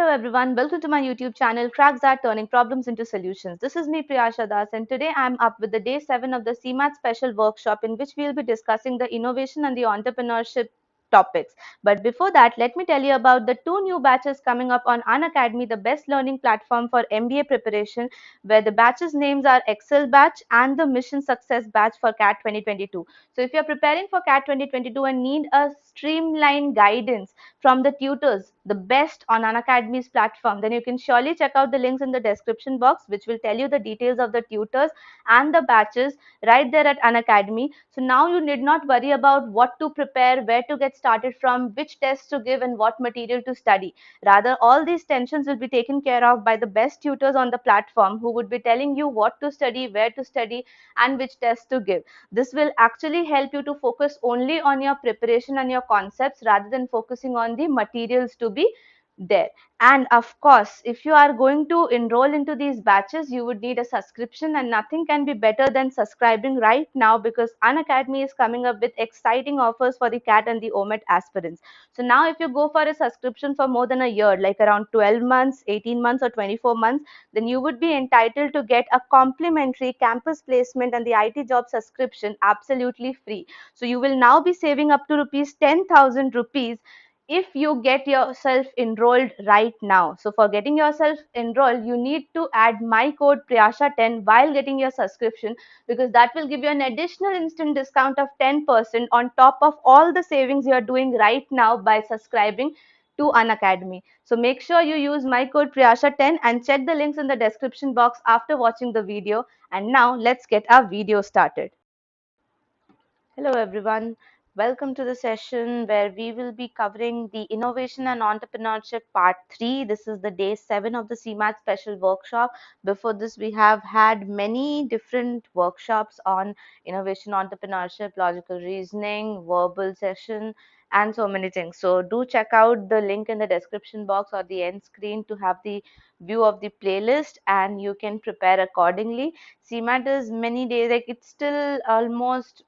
Hello everyone, welcome to my YouTube channel Crack That Turning Problems into Solutions. This is me Priyasha and today I'm up with the day 7 of the CMAT special workshop in which we'll be discussing the innovation and the entrepreneurship topics. But before that, let me tell you about the two new batches coming up on Unacademy, the best learning platform for MBA preparation, where the batches names are Excel batch and the Mission Success batch for CAT 2022. So if you're preparing for CAT 2022 and need a streamlined guidance from the tutors, the best on Unacademy's platform, then you can surely check out the links in the description box, which will tell you the details of the tutors and the batches right there at Unacademy. So now you need not worry about what to prepare, where to get started from, which tests to give, and what material to study. Rather, all these tensions will be taken care of by the best tutors on the platform who would be telling you what to study, where to study, and which tests to give. This will actually help you to focus only on your preparation and your concepts rather than focusing on the materials to be there. And of course, if you are going to enroll into these batches, you would need a subscription, and nothing can be better than subscribing right now because Unacademy is coming up with exciting offers for the CAT and the OMET aspirants. So now if you go for a subscription for more than a year, like around 12 months, 18 months or 24 months, then you would be entitled to get a complimentary campus placement and the IT job subscription absolutely free. So you will now be saving up to rupees 10,000 rupees if you get yourself enrolled right now. So for getting yourself enrolled, you need to add my code Priyasha10 while getting your subscription, because that will give you an additional instant discount of 10% on top of all the savings you are doing right now by subscribing to Unacademy. So make sure you use my code Priyasha10 and check the links in the description box after watching the video. And now let's get our video started. Hello everyone, welcome to the session where we will be covering the Innovation and Entrepreneurship Part 3. This is the day 7 of the CMAT special workshop. Before this, we have had many different workshops on innovation, entrepreneurship, logical reasoning, verbal session, and so many things. So do check out the link in the description box or the end screen to have the view of the playlist, and you can prepare accordingly. CMAT is many days, like it's still almost,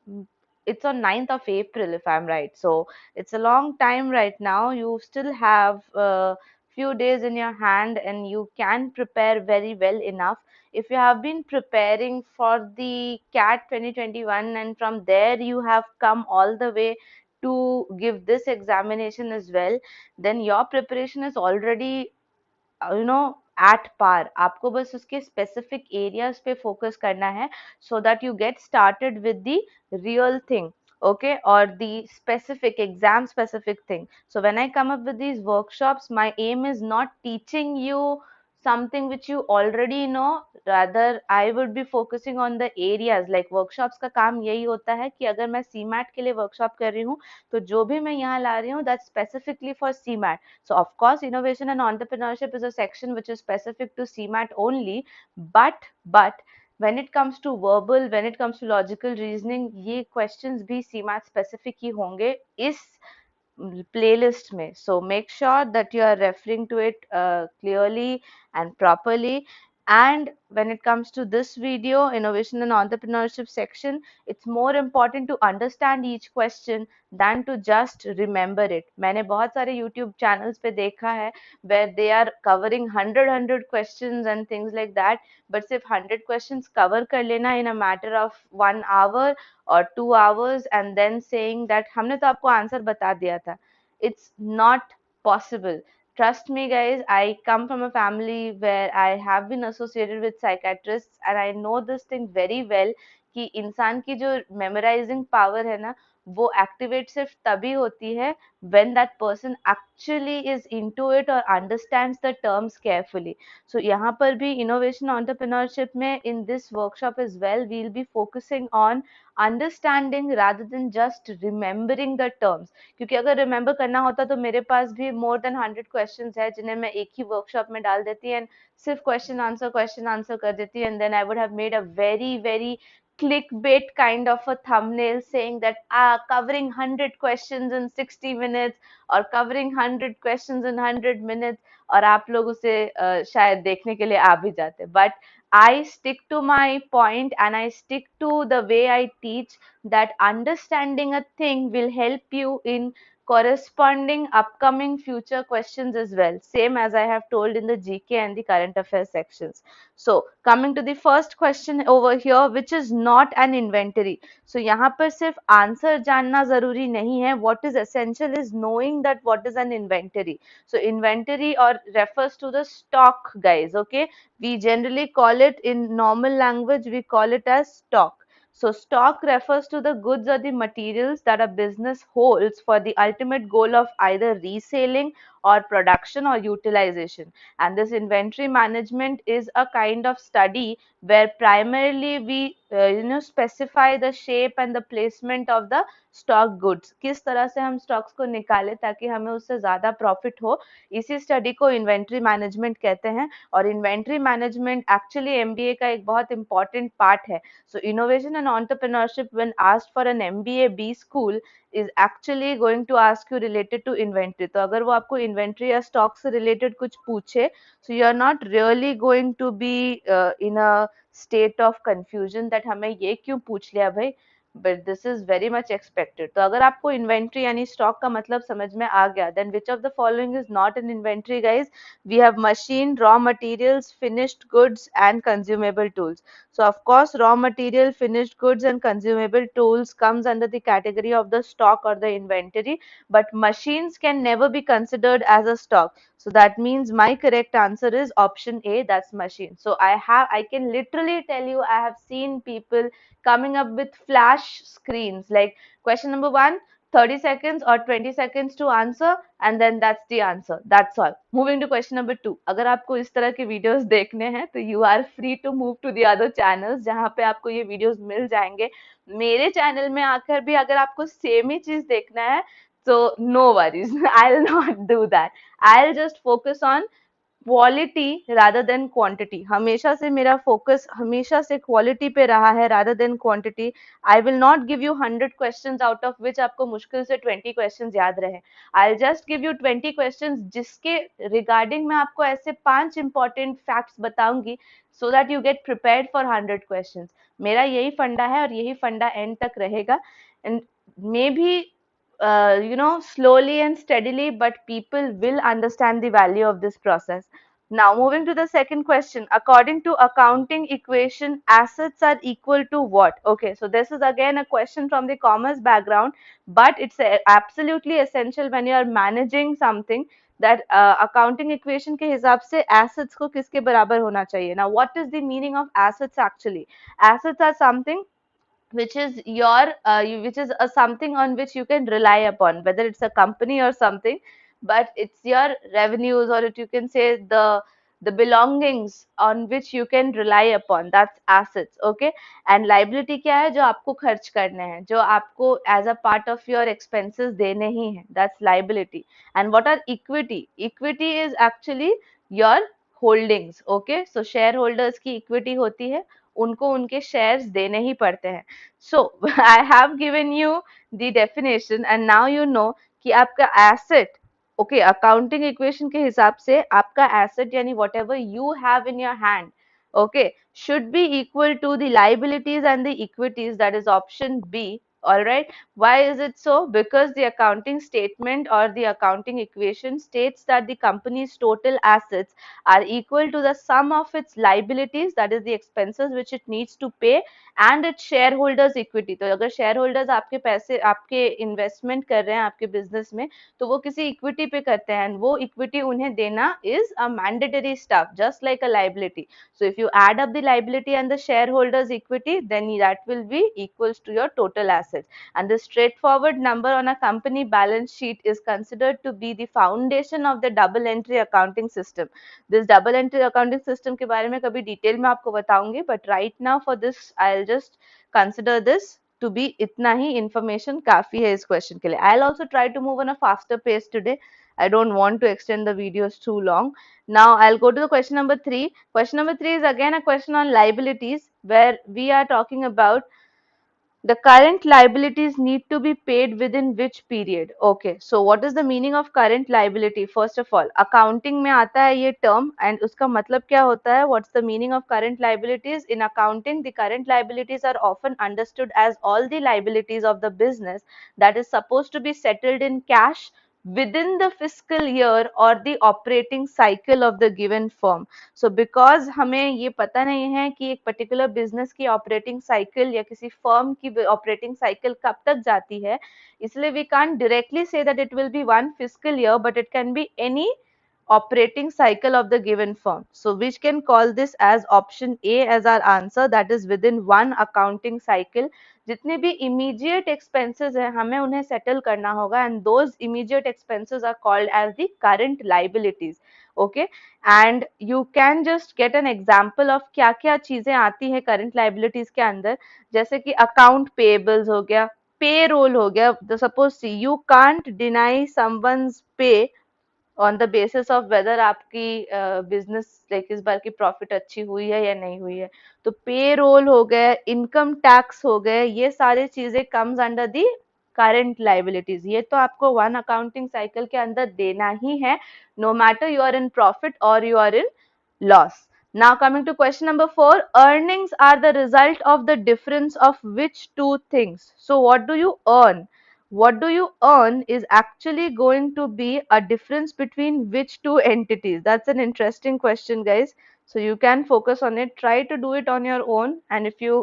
it's on 9th of April if I'm right. So it's a long time right now. You still have a few days in your hand and you can prepare very well enough. If you have been preparing for the CAT 2021 and from there you have come all the way to give this examination as well, then your preparation is already at par. आपको बस उसके specific areas पे focus करना है so that you get started with the real thing, okay, or the specific exam specific thing. So when I come up with these workshops, my aim is not teaching you something which you already know. Rather I would be focusing on the areas. Like workshops का काम यही होता है कि अगर मैं CMAT के लिए workshop कर रही हूँ तो जो भी मैं यहाँ ला रही हूँ that's specifically for CMAT. So of course, innovation and entrepreneurship is a section which is specific to CMAT only, but when it comes to verbal, when it comes to logical reasoning, ये questions भी CMAT specific ही होंगे इस playlist में. So make sure that you are referring to it clearly and properly. And when it comes to this video, innovation and entrepreneurship section, it's more important to understand each question than to just remember it. मैंने बहुत सारे YouTube channels पे देखा है where they are covering 100 questions and things like that, but सिर्फ 100 questions cover कर लेना in a matter of 1 hour or 2 hours and then saying that हमने तो आपको आंसर बता दिया था. It's not possible. Trust me guys, I come from a family where I have been associated with psychiatrists and I know this thing very well कि इंसान की जो memorizing power है ना, वो activate सिर्फ तभी होती है when that person actually is into it or understands the terms carefully. So यहाँ पर भी innovation entrepreneurship में in this workshop as well, we'll be focusing on understanding rather than just remembering the terms. क्योंकि अगर remember करना होता तो मेरे पास भी मोर देन 100 क्वेश्चंस है जिन्हें मैं एक ही वर्कशॉप में डाल देती एंड सिर्फ क्वेश्चन आंसर कर देती and then I would have made a very clickbait kind of a thumbnail saying that covering 100 questions in 60 minutes or covering 100 questions in 100 minutes, और आप लोग उसे शायद देखने के लिए आ भी जाते. But I stick to my point and I stick to the way I teach, that understanding a thing will help you in corresponding upcoming future questions as well, same as I have told in the GK and the current affairs sections. So coming to the first question over here, which is not an inventory. So यहाँ पर सिर्फ answer जानना जरूरी नहीं है. What is essential is knowing that what is an inventory. So inventory or refers to the stock, guys. Okay, we generally call it in normal language, we call it as stock. So stock refers to the goods or the materials that a business holds for the ultimate goal of either reselling or production or utilization. And this inventory management is a kind of study where primarily we specify the shape and the placement of the stock goods. किस तरह से हम stocks को निकालें ताकि हमें उससे ज़्यादा profit हो, इसी study को inventory management कहते हैं. और inventory management actually MBA का एक बहुत important part है. So innovation and entrepreneurship, when asked for an MBA B school, is actually going to ask you related to inventory. तो अगर वो आपको inventory या stock से related कुछ पूछे, so you are not really going to be in a state of confusion that हमें ये क्यों पूछ लिया भाई, but this is very much expected. तो अगर आपको inventory यानी stock का मतलब समझ में आ गया, then which of the following is not an inventory, guys? We have machine, raw materials, finished goods and consumable tools. So of course raw material, finished goods and consumable tools comes under the category of the stock or the inventory, but machines can never be considered as a stock. So that means my correct answer is option A, that's machine. So I can literally tell you, I have seen people coming up with flash screens like question number 1, 30 seconds or 20 seconds to answer, and then that's the answer. That's all. Moving to question number 2. अगर आपको इस तरह के videos देखने हैं तो you are free to move to the other channels जहाँ पे आपको ये वीडियोस मिल जाएंगे. मेरे चैनल में आकर भी अगर आपको सेम ही चीज देखना है तो no worries, I'll not do that. I'll just focus on quality rather than quantity. हमेशा से मेरा फोकस हमेशा से क्वालिटी पे रहा है rather than quantity. I will not give you 100 questions out of which आपको मुश्किल से 20 क्वेश्चंस याद रहे. I just give you 20 questions जिसके रिगार्डिंग मैं आपको ऐसे 5 इंपॉर्टेंट फैक्ट्स बताऊंगी so that you get prepared for 100 questions. मेरा यही फंडा है और यही फंडा एंड तक रहेगा. And may be slowly and steadily, but people will understand the value of this process. Now, moving to the second question. According to accounting equation, assets are equal to what? Okay, so this is again a question from the commerce background, but it's absolutely essential when you are managing something that accounting equation के हिसाब से assets को किसके बराबर होना चाहिए. Now, what is the meaning of assets actually? Assets are something which is your which is something on which you can rely upon, whether it's a company or something, but it's your revenues, or you can say the belongings on which you can rely upon, that's assets. Okay, and liability क्या है? जो आपको खर्च करने हैं, जो आपको as a part of your expenses देने ही हैं, that's liability. And what are equity? Equity is actually your holdings. Okay, so shareholders की equity होती है, उनको उनके शेयर्स देने ही पड़ते हैं. So I have given you the definition and now you know कि आपका एसेट, ओके, अकाउंटिंग इक्वेशन के हिसाब से आपका एसेट यानी what ever you have in your hand, okay, should be equal to the liabilities and the equities, that is option B. All right, why is it so? Because the accounting statement or the accounting equation states that the company's total assets are equal to the sum of its liabilities, that is the expenses which it needs to pay, and its shareholders equity. तो अगर shareholders आपके पैसे आपके investment कर रहे हैं आपके business में, तो वो किसी equity पे करते हैं, and वो equity उन्हें देना is a mandatory stuff, just like a liability. So if you add up the liability and the shareholders equity, then that will be equals to your total assets. And the straightforward number on a company balance sheet is considered to be the foundation of the double entry accounting system. This double entry accounting system के बारे में कभी detail में आपको बताऊंगी, but right now for this I'll just consider this to be इतना ही information काफी है इस question के लिए. I'll also try to move on a faster pace today. I don't want to extend the videos too long. Now I'll go to the question number 3. Question number 3 is again a question on liabilities, where we are talking about The current liabilities need to be paid within which period? Okay, so what is the meaning of current liability? First of all, accounting में आता है ये term, and उसका मतलब क्या होता है? What's the meaning of current liabilities? In accounting, the current liabilities are often understood as all the liabilities of the business that is supposed to be settled in cash within the fiscal year or the operating cycle of the given firm. So because हमें ये पता नहीं है कि एक particular business की operating cycle या किसी firm की operating cycle कब तक जाती है, इसलिए we can't directly say that it will be one fiscal year, but it can be any operating cycle of the given firm. So which can call this as option A as our answer, that is within one accounting cycle. जितने भी immediate expenses हैं हमें उन्हें settle करना होगा, and those immediate expenses are called as the current liabilities. Okay, and you can just get an example of क्या क्या चीजें आती है current liabilities के अंदर, जैसे कि account payables हो गया, payroll हो गया. Suppose you can't deny someone's pay on the basis of whether आपकी बिजनेस लाइक इस बार की प्रॉफिट अच्छी हुई है या नहीं हुई है. तो पे रोल हो गए, इनकम टैक्स हो गए, ये सारी चीजें comes under the current liabilities. ये तो आपको वन अकाउंटिंग साइकिल के अंदर देना ही है, no matter you are in profit और you are in loss. Now coming to question number 4, earnings are the result of the difference of which two things? So what do you earn? What do you earn is actually going to be a difference between which two entities? That's an interesting question, guys. So you can focus on it. Try to do it on your own. And if you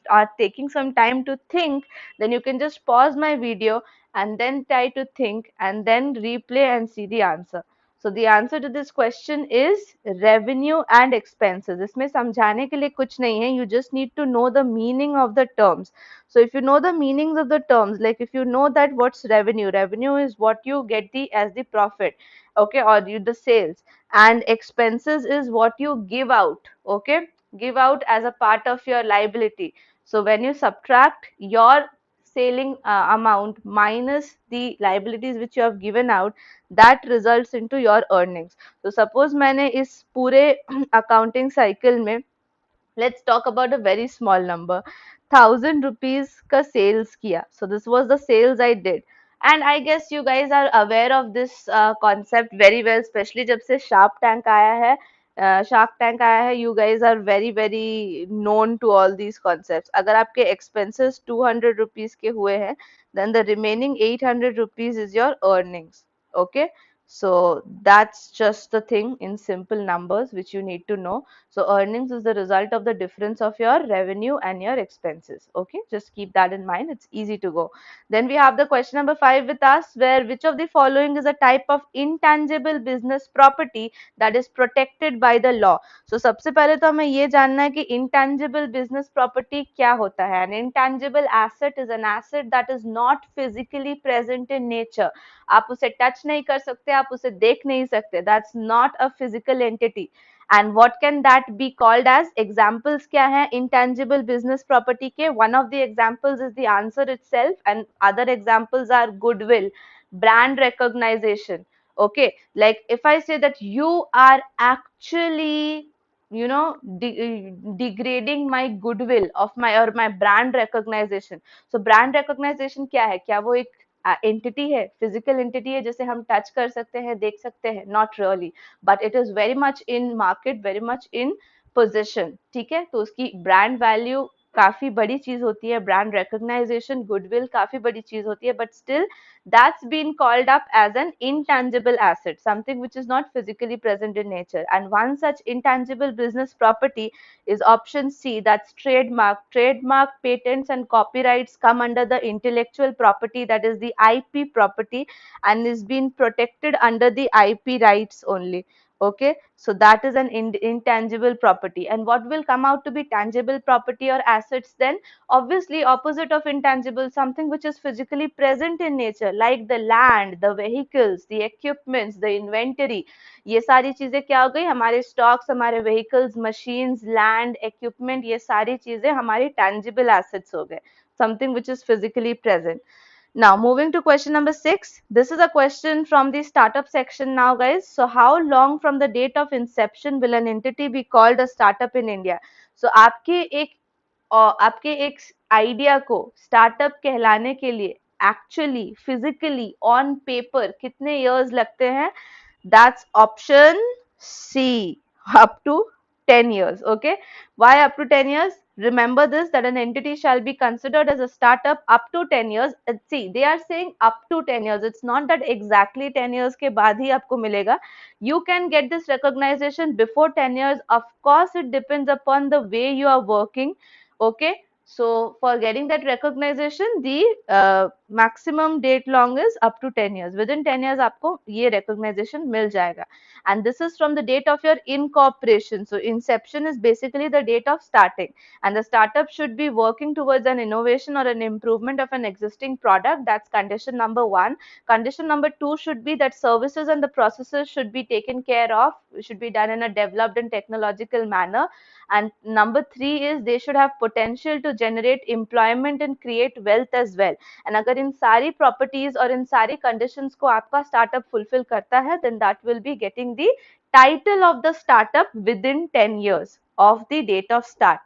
are taking some time to think, then you can just pause my video and then try to think and then replay and see the answer. So the answer to this question is revenue and expenses. इसमें समझाने के लिए कुछ नहीं है. You just need to know the meaning of the terms. So if you know the meanings of the terms, like if you know that what's revenue, revenue is what you get the as the profit, okay, or you the sales, and expenses is what you give out, okay, give out as a part of your liability. So when you subtract your selling amount minus the liabilities which you have given out, that results into your earnings. So suppose मैंने इस पूरे accounting cycle में, let's talk about a very small number, 1,000 rupees का sales किया. So this was the sales I did, and I guess you guys are aware of this concept very well, especially जब से Shark Tank आया है. Shark Tank आया है, you guys are very very known to all these concepts. अगर आपके expenses 200 rupees के हुए हैं, then the remaining 800 rupees is your earnings. Okay, so that's just the thing in simple numbers which you need to know. So earnings is the result of the difference of your revenue and your expenses. Okay, just keep that in mind. It's easy to go. Then we have the question number 5 with us, where which of the following is a type of intangible business property that is protected by the law? So सबसे पहले तो हमें ये जानना है कि intangible business property क्या होता है. An intangible asset is an asset that is not physically present in nature. आप उसे टच नहीं कर सकते, आप उसे देख नहीं सकते. That's not a physical entity. And what can that be called as? Examples क्या है intangible business property के? One of the examples is the answer itself, and other examples are goodwill, brand recognition. Okay, like if I say that you are actually, you know, degrading my goodwill of my or my brand recognition. So brand recognition क्या है? क्या वो एक entity है, physical entity है जिसे हम touch कर सकते हैं, देख सकते हैं? Not really, but it is very much in market, very much in position. ठीक है, तो उसकी ब्रांड वैल्यू काफी बड़ी चीज होती है, ब्रांड रिकॉग्नाइजेशन, गुडविल काफी बड़ी चीज होती है, but still that's been called up as an intangible asset, something which is not physically present in nature. And one such intangible business property is option C, that's trademark. Trademark, patents and copyrights come under the intellectual property, that is the IP property, and is being protected under the IP rights only. Okay, so that is an intangible property. And what will come out to be tangible property or assets then? Obviously opposite of intangible, something which is physically present in nature, like the land, the vehicles, the equipments, the inventory. ये सारी चीजें क्या हो गई? हमारे stocks, हमारे vehicles, machines, land, equipment, ये सारी चीजें हमारी tangible assets हो गए, something which is physically present. Now moving to question number 6. This is a question from the startup section now, guys. So how long from the date of inception will an entity be called a startup in India? So आपके एक idea को startup कहलाने के लिए actually physically on paper कितने years लगते हैं? That's option C, up to 10 years. Okay. Why up to 10 years? Remember this, that an entity shall be considered as a startup up to 10 years. See, they are saying up to 10 years. It's not that exactly 10 years के बाद ही आपको मिलेगा. You can get this recognition before 10 years. Of course, it depends upon the way you are working. Okay. So for getting that recognition, the maximum date long is up to 10 years. Within 10 years, आपको ये recognition मिल जाएगा. And this is from the date of your incorporation. So inception is basically the date of starting. And the startup should be working towards an innovation or an improvement of an existing product. That's condition number one. Condition number two should be that services and the processes should be taken care of, should be done in a developed and technological manner. And number three is they should have potential to generate employment and create wealth as well. And अगर इन सारी properties और इन सारी conditions को आपका startup fulfill करता है, then that will be getting the title of the startup within 10 years of the date of start.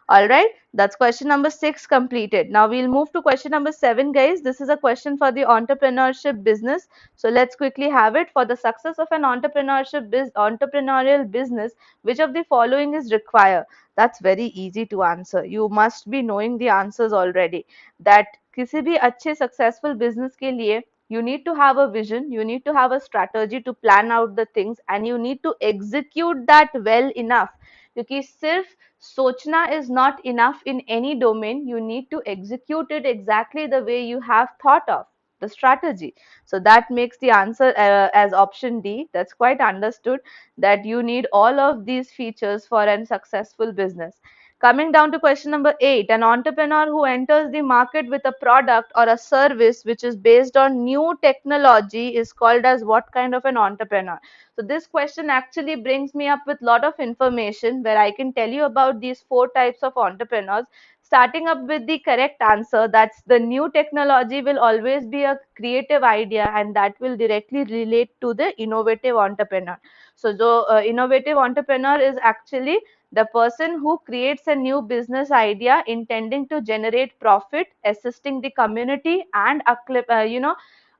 All right, that's question number 6 completed. Now we'll move to question number 7, guys. This is a question for the entrepreneurship business. So let's quickly have it. For the success of an entrepreneurial business, which of the following is required? That's very easy to answer. You must be knowing the answers already. That किसी भी अच्छे successful business के लिए you need to have a vision, you need to have a strategy to plan out the things, and you need to execute that well enough. क्योंकि सिर्फ सोचना is not enough in any domain. You need to execute it exactly the way you have thought of the strategy. So that makes the answer as option D. That's quite understood, that you need all of these features for a successful business. Coming down to question number 8, an entrepreneur who enters the market with a product or a service which is based on new technology is called as what kind of an entrepreneur? So this question actually brings me up with a lot of information where I can tell you about these 4 types of entrepreneurs. Starting up with the correct answer, that's the new technology will always be a creative idea and that will directly relate to the innovative entrepreneur. So the innovative entrepreneur is actually the person who creates a new business idea intending to generate profit, assisting the community, and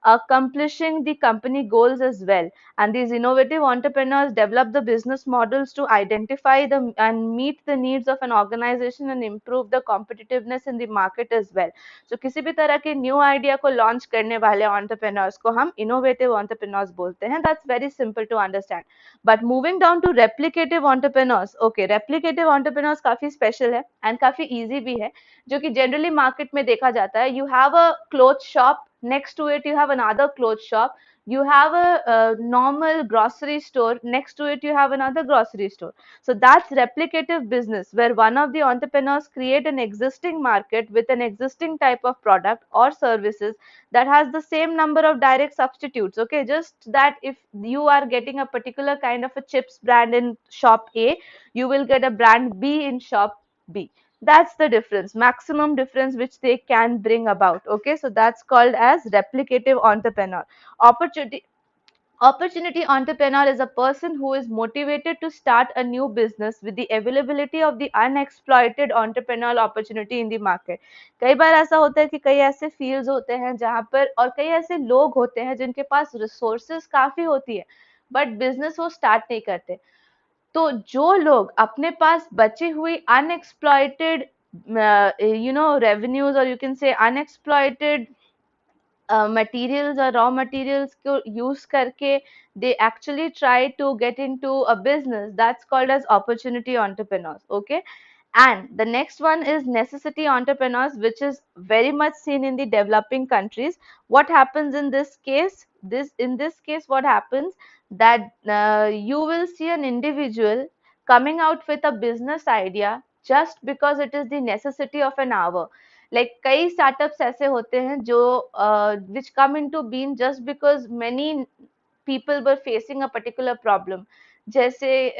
accomplishing the company goals as well. And these innovative entrepreneurs develop the business models to identify them and meet the needs of an organization and improve the competitiveness in the market as well. So किसी भी तरह के new idea को launch करने वाले entrepreneurs को हम innovative entrepreneurs बोलते हैं. That's very simple to understand. But moving down to replicative entrepreneurs, okay, replicative entrepreneurs काफी special है and काफी easy भी है, जो कि generally market में देखा जाता है. You have a clothes shop, next to it you have another clothes shop, you have a normal grocery store, next to it you have another grocery store. So that's replicative business, where one of the entrepreneurs create an existing market with an existing type of product or services that has the same number of direct substitutes. Okay, just that if you are getting a particular kind of a chips brand in shop A, you will get a brand B in shop B. That's the difference, maximum difference which they can bring about. Okay, so that's called as replicative entrepreneur. Opportunity entrepreneur is a person who is motivated to start a new business with the availability of the unexploited entrepreneurial opportunity in the market. कई बार ऐसा होता है कि कई ऐसे fields होते हैं जहाँ पर, और कई ऐसे लोग होते हैं जिनके पास resources काफी होती है but business वो start नहीं करते. तो जो लोग अपने पास बची हुई unexploited revenues, or you can say unexploited materials or raw materials को use करके they actually try to get into a business, that's called as opportunity entrepreneurs. Okay, and the next one is necessity entrepreneurs, which is very much seen in the developing countries. What happens in this case? In this case, what happens that you will see an individual coming out with a business idea just because it is the necessity of an hour. Like कई startups ऐसे होते हैं जो which come into being just because many people were facing a particular problem. जैसे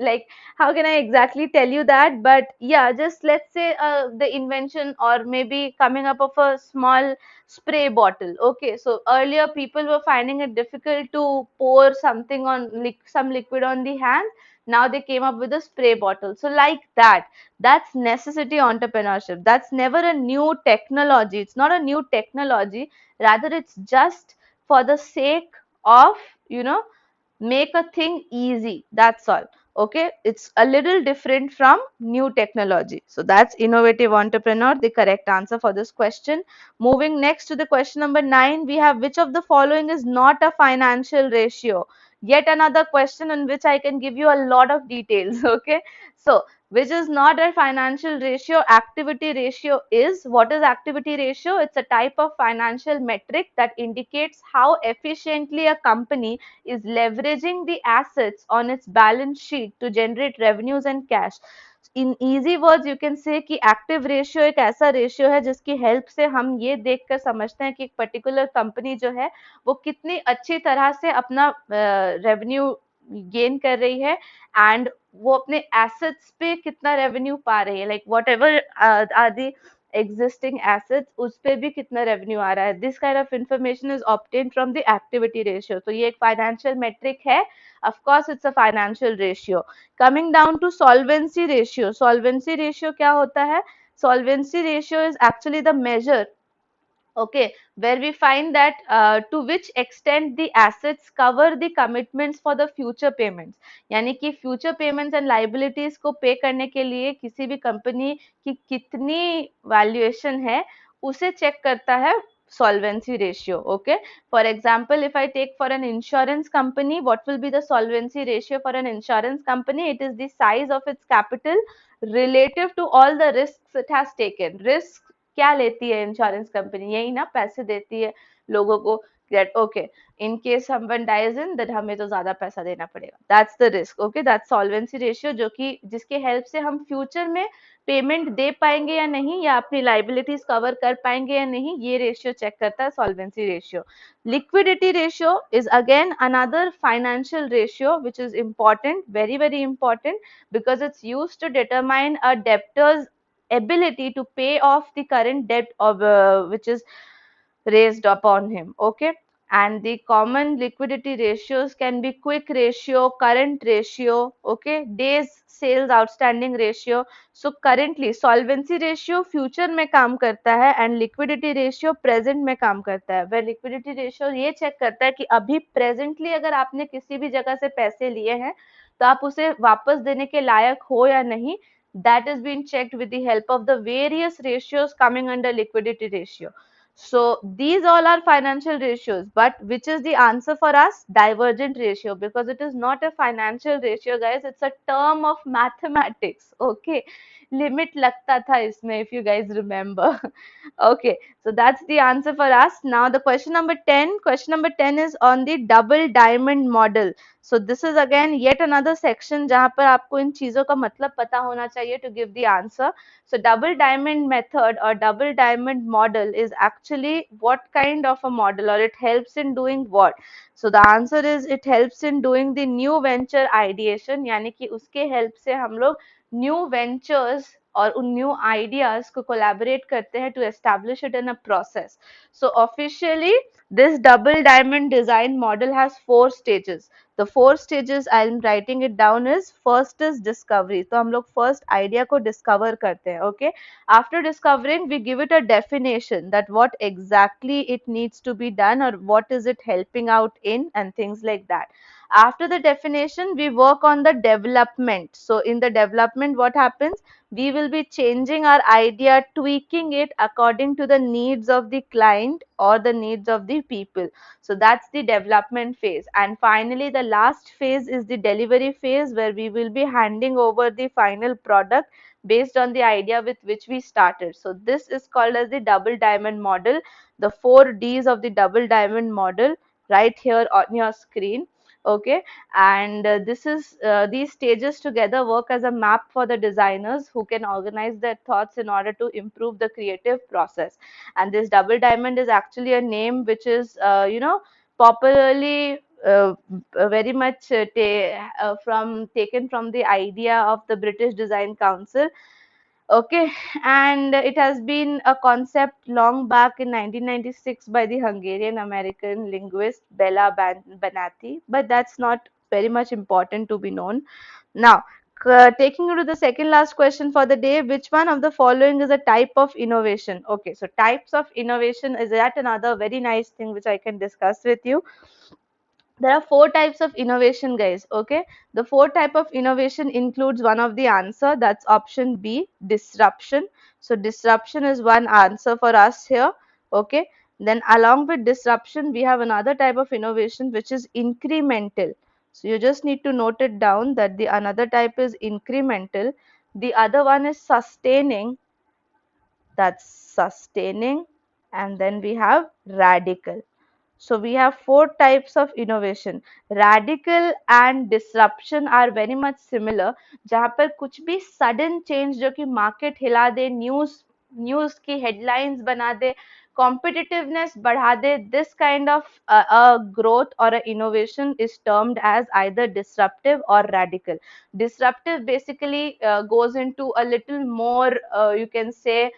like how can I exactly tell you that, but yeah, just let's say the invention or maybe coming up of a small spray bottle. Okay, so earlier people were finding it difficult to pour something on some liquid on the hand. Now they came up with a spray bottle. So like that, that's necessity entrepreneurship. That's never a new technology. It's not a new technology. Rather, it's just for the sake of, you know, make a thing easy. That's all. Okay, it's a little different from new technology. So that's innovative entrepreneur, the correct answer for this question. Moving next to the question number 9, we have which of the following is not a financial ratio? Yet another question in which I can give you a lot of details. Okay, so which is not a financial ratio? Activity ratio is. What is activity ratio? It's a type of financial metric that indicates how efficiently a company is leveraging the assets on its balance sheet to generate revenues and cash. In easy words you can say कि active ratio एक ऐसा ratio है जिसकी help से हम ये देखकर समझते हैं कि एक पर्टिकुलर कंपनी जो है वो कितनी अच्छी तरह से अपना रेवेन्यू गेन कर रही है एंड वो अपने एसेट्स पे कितना रेवेन्यू पा रही है, like whatever are the existing assets उस पे भी कितना रेवेन्यू आ रहा है. This kind of information is obtain from the activity ratio. तो ये एक फाइनेंशियल मेट्रिक है. Of course it's a financial ratio. Coming down to solvency ratio. Solvency ratio क्या होता है? Solvency ratio is actually the major, okay, where we find that to which extent the assets cover the commitments for the future payments. यानी कि future payments and liabilities को पे करने के लिए किसी भी कंपनी की कितनी valuation है उसे चेक करता है solvency ratio. Okay, for example, if I take for an insurance company, what will be the solvency ratio for an insurance company? It is the size of its capital relative to all the risks it has taken. Risks क्या लेती है insurance company? यही ना, पैसे देती है लोगों को that okay, in case someone dies in that हमें तो ज्यादा पैसा देना पड़ेगा. That's the risk. Okay, that's solvency ratio, जो कि जिसके हेल्प से हम फ्यूचर में पेमेंट दे पाएंगे या नहीं, या अपनी लाइबिलिटीज कवर कर पाएंगे या नहीं, ये रेशियो चेक करता है solvency ratio. Liquidity ratio is again another financial ratio which is important, very very important, because it's used to determine a debtor's ability to pay off the current debt of which is raised upon him. Okay, and the common liquidity ratios can be quick ratio, current ratio, okay, days sales outstanding ratio. So currently solvency ratio future में काम करता है and liquidity ratio present में काम करता है. where liquidity ratio ये check करता है कि अभी presently अगर आपने किसी भी जगह से पैसे लिए हैं तो आप उसे वापस देने के लायक हो या नहीं. That is being checked with the help of the various ratios coming under liquidity ratio. So these all are financial ratios, but which is the answer for us? Divergent ratio, because it is not a financial ratio, guys. It's a term of mathematics. Okay, limit लगता था इसमें, if you guys remember. Okay, so that's the answer for us. Now the question number 10. Question number 10 is on the double diamond model. So this is again yet another section जहाँ पर आपको इन चीजों का मतलब पता होना चाहिए to give the answer. So double diamond method or double diamond model is actually what kind of a model, or it helps in doing what? So the answer is it helps in doing the new venture ideation, यानी कि उसके help से हम लोग new ventures और उन new ideas को collaborate करते हैं to establish it in a process. So officially this double diamond design model has 4 stages. The 4 stages I am writing it down is, first is discovery. तो हम लोग first idea को discover करते हैं. Okay, after discovering we give it a definition that what exactly it needs to be done or what is it helping out in and things like that. After the definition we work on the development. So in the development what happens? We will be changing our idea, tweaking it according to the needs of the client or the needs of the people. So that's the development phase. And finally the last phase is the delivery phase, where we will be handing over the final product based on the idea with which we started. So this is called as the double diamond model. The 4 Ds of the double diamond model right here on your screen. Okay, and this is these stages together work as a map for the designers who can organize their thoughts in order to improve the creative process. And this double diamond is actually a name which is popularly very much taken from the idea of the British Design Council. Okay, and it has been a concept long back in 1996 by the Hungarian American linguist Bela Banati, but that's not very much important to be known. Now, taking you to the second last question for the day, which one of the following is a type of innovation? Okay, so types of innovation is yet another very nice thing which I can discuss with you. There are four types of innovation, guys. Okay, the four type of innovation includes one of the answer, that's option B, disruption. So disruption is one answer for us here. Okay, then along with disruption we have another type of innovation which is incremental. So you just need to note it down that the another type is incremental. The other one is sustaining, that's sustaining. And then we have radical. So we have four types of innovation. Radical and disruption are very much similar, जहाँ पर कुछ भी sudden change जो कि market हिला दे, news की headlines बना दे, competitiveness बढ़ा दे, this kind of a growth or a innovation is termed as either disruptive or radical. Disruptive basically goes into a little more, you can say,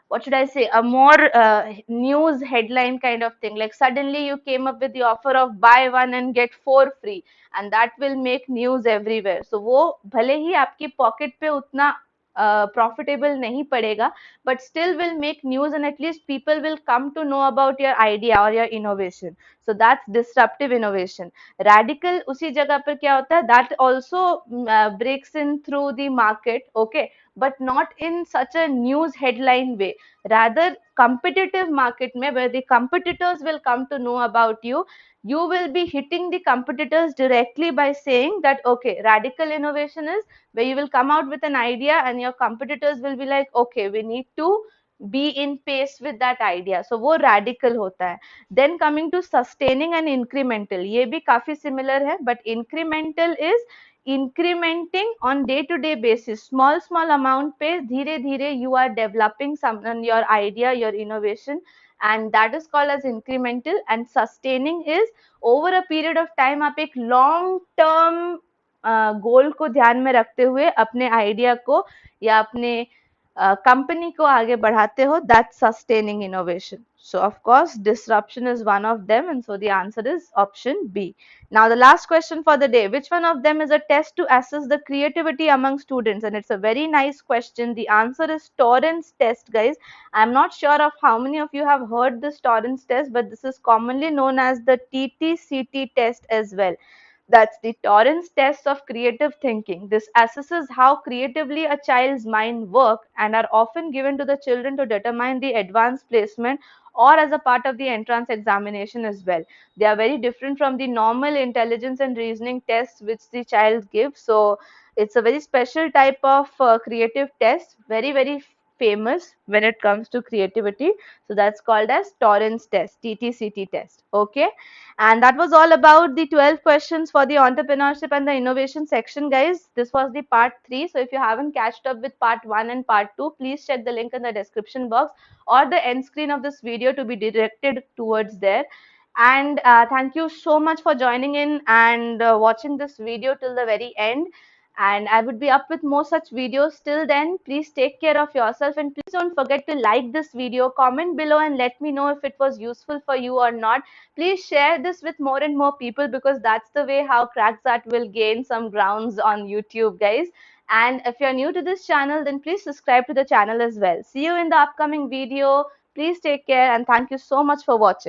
what should I say, a more news headline kind of thing. Like suddenly you came up with the offer of buy one and get four free, and that will make news everywhere. So वो भले ही आपकी pocket पे उतना profitable नहीं पड़ेगा, but still will make news, and at least people will come to know about your idea or your innovation. So that's disruptive innovation. Radical उसी जगह पर क्या होता है, that also breaks in through the market, okay, but not in such a news headline way. Rather, competitive market mein, where the competitors will come to know about you, you will be hitting the competitors directly by saying that, okay, radical innovation is where you will come out with an idea and your competitors will be like, okay, we need to be in pace with that idea. So वो radical होता है. Then coming to sustaining and incremental, ये भी काफी similar है, but incremental is incrementing on day to day basis, small amount पे धीरे धीरे you are developing some your idea, your innovation, and that is called as incremental. And sustaining is over a period of time आप एक long term गोल को ध्यान में रखते हुए अपने आइडिया को या अपने कंपनी को आगे बढ़ाते हो, that's sustaining innovation. So of course disruption is one of them, and so the answer is option B. Now the last question for the day, which one of them is a test to assess the creativity among students? And it's a very nice question. The answer is Torrance test, guys. I'm not sure of how many of you have heard this Torrance test, but this is commonly known as the TTCT test as well. That's the Torrance test of creative thinking. This assesses how creatively a child's mind works and are often given to the children to determine the advanced placement or as a part of the entrance examination as well. They are very different from the normal intelligence and reasoning tests which the child gives. So it's a very special type of creative test, very famous when it comes to creativity. So that's called as Torrance test, TTCT test. Okay. And that was all about the 12 questions for the entrepreneurship and the innovation section, guys. This was the part 3. So if you haven't catched up with part 1 and part 2, please check the link in the description box or the end screen of this video to be directed towards there. And thank you so much for joining in and watching this video till the very end. And I would be up with more such videos. Till then, please take care of yourself, and please don't forget to like this video, comment below and let me know if it was useful for you or not. Please share this with more and more people, because that's the way how CrackZat will gain some grounds on YouTube, guys. And if you're new to this channel, then please subscribe to the channel as well. See you in the upcoming video. Please take care and thank you so much for watching.